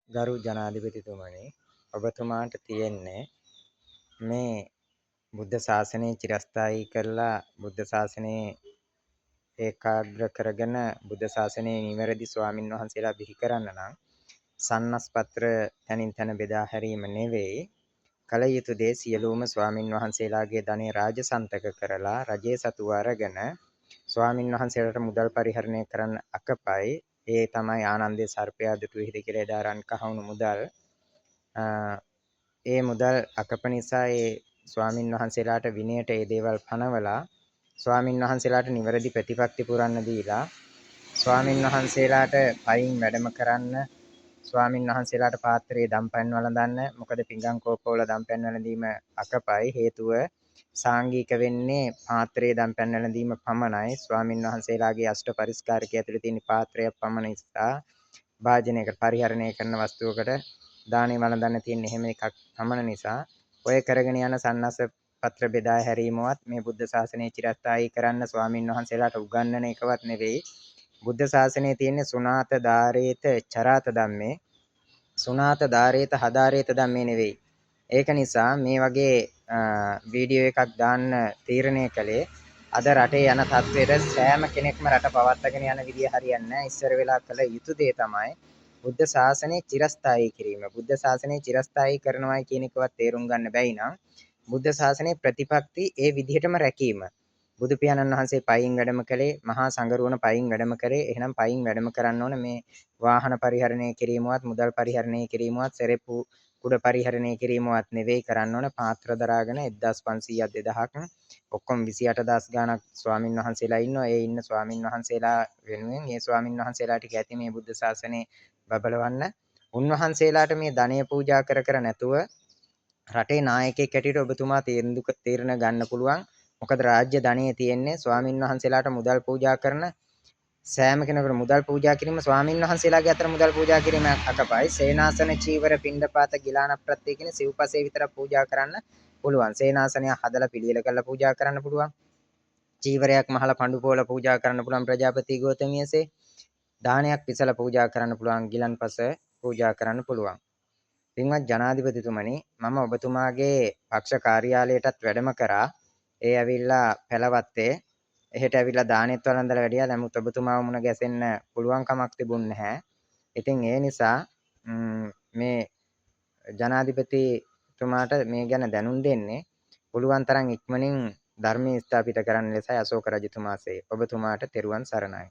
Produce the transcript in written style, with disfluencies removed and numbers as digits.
ගරු ජනාධිපතිතුමනි, ඔබතුමාට තියෙන්නේ මේ බුද්ධ ශාසනය චිරස්ථායී කරලා බුද්ධ ශාසනය ඒකාග්‍ර කරගෙන බුද්ධ ශාසනයේ නිවැරදි ස්වාමින් වහන්සේලා බිහි කරන්න නම් සන්නස්පත්‍ර තැනින් තැන බෙදා හැරීම නෙවෙයි, කල යුතු දේ සියලුම ස්වාමින් වහන්සේලාගේ ධනෙ රාජසන්තක කරලා රජයේ සතුව අරගෙන ස්වාමින් වහන්සේලාට මුදල් පරිහරණය කරන්න අකපයි. ඒ තමයි ආනන්දේ සර්පයා දුටු විහිද කියලා එදා රන් කහවණු මුදල්. ඒ මුදල් අකප නිසා ඒ ස්වාමින් වහන්සේලාට විනයට ඒ දේවල් පනවලා ස්වාමින් වහන්සේලාට නිවැරදි ප්‍රතිපත්ති පුරන්න දීලා ස්වාමින් වහන්සේලාට පයින් වැඩම කරන්න, ස්වාමින් වහන්සේලාට පාත්‍රයේ දම්පැන් වළඳන්න. මොකද පිඟන් කෝපවල දම්පැන් වළඳීම අකපයි. හේතුව සාංගික වෙන්නේ පාත්‍රයේ දම්පැන් වළඳීම පමණයි. ස්වාමින් වහන්සේලාගේ අෂ්ට පරිස්කාරකයේ ඇතුළේ තියෙන පාත්‍රයක් පමණ නිසා භාජනයකට පරිහරණය කරන වස්තුවකට දානේ වළඳන්න තියෙන එහෙම එකක් පමණ නිසා ඔය කරගෙන යන සන්නස පත්‍ර බෙදා හැරීමවත් මේ බුද්ධ ශාසනය චිරස්ථායී කරන්න ස්වාමින් වහන්සේලාට උගන්වන එකවත් නෙවෙයි. බුද්ධ ශාසනයේ තියෙන සුනාත ධාරේත චරාත ධම්මේ, සුනාත ධාරේත හදාරේත ධම්මේ නෙවෙයි. ඒක නිසා මේ වගේ වීඩියෝ එකක් දාන්න තීරණය කළේ අද රටේ යන තත්ත්වයට සෑම කෙනෙක්ම රට පවත්වාගෙන යන විදිය හරියන්නේ නැහැ. ඉස්සර වෙලා කළ යුතු දේ තමයි බුද්ධ ශාසනය චිරස්ථායී කිරීම. බුද්ධ ශාසනය චිරස්ථායී කරනවායි කියන එකවත් තේරුම් ගන්න බැයි නම් බුද්ධ ශාසනයේ ප්‍රතිපත්ති ඒ විදිහටම රැකීම. බුදු පියාණන් වහන්සේ පයින් වැඩම කළේ, මහා සංඝරුවන පයින් වැඩම කරේ. එහෙනම් පයින් වැඩම කරන්න ඕන මේ වාහන පරිහරණය කිරීමවත්, මුදල් පරිහරණය කිරීමවත්, සෙරෙප්පු කුඩ පරිහරණය කිරීමවත් නෙවෙයි කරන්න ඕන. පාත්‍ර දරාගෙන 1500ක් 2000ක් ඔක්කොම 28000 ගාණක් ස්වාමින් වහන්සේලා ඉන්නවා. ඒ ඉන්න ස්වාමින් වහන්සේලා වෙනුවෙන් මේ ස්වාමින් වහන්සේලා ටික ඇති මේ බුද්ධ ශාසනය බබලවන්න. උන්වහන්සේලාට මේ ධනය පූජා කර නැතුව රටේ නායකයෙක් හැටියට ඔබතුමා තීරණ ගන්න පුළුවන්. මොකද රාජ්‍ය ධනෙ තියෙන්නේ ස්වාමින් වහන්සේලාට මුදල් පූජා කරන සෑම කෙනෙකුට මුදල් පූජා කිරීම ස්වාමින් වහන්සේලාගේ අතර මුදල් පූජා කිරීම අකපයි. සේනාසන චීවර පිණ්ඩපාත ගිලාන ප්‍රත්‍ය කියන සිව්පසේ විතර පූජා කරන්න පුළුවන්. සේනාසනය හදලා පිළියෙල කරලා පූජා කරන්න පුළුවන්. චීවරයක් මහලා පඬු පොල පූජා කරන්න පුළුවන්. ප්‍රජාපති ගෝතමියසේ දානයක් පිසලා පූජා කරන්න පුළුවන්. ගිලන්පස පූජා කරන්න පුළුවන්. පින්වත් ජනාධිපතිතුමනි, මම ඔබතුමාගේ පක්ෂ කාර්යාලයටත් වැඩම කරා. ඒ ඇවිල්ලා පෙළවත්තේ එහෙට ඇවිල්ලා දානෙත් වළඳලා වැඩියා. නමුත් ඔබතුමාව මුණ ගැසෙන්න පුළුවන් කමක් තිබුණ නැහැ. ඉතින් ඒ නිසා මේ ජනාධිපතිතුමාට මේ ගැන දැනුම් දෙන්නේ පුළුවන් තරම් ඉක්මනින් ධර්මයේ ස්ථාපිත කරන්න ලෙසයි අශෝක රජතුමාසේ. ඔබතුමාට තෙරුවන් සරණයි.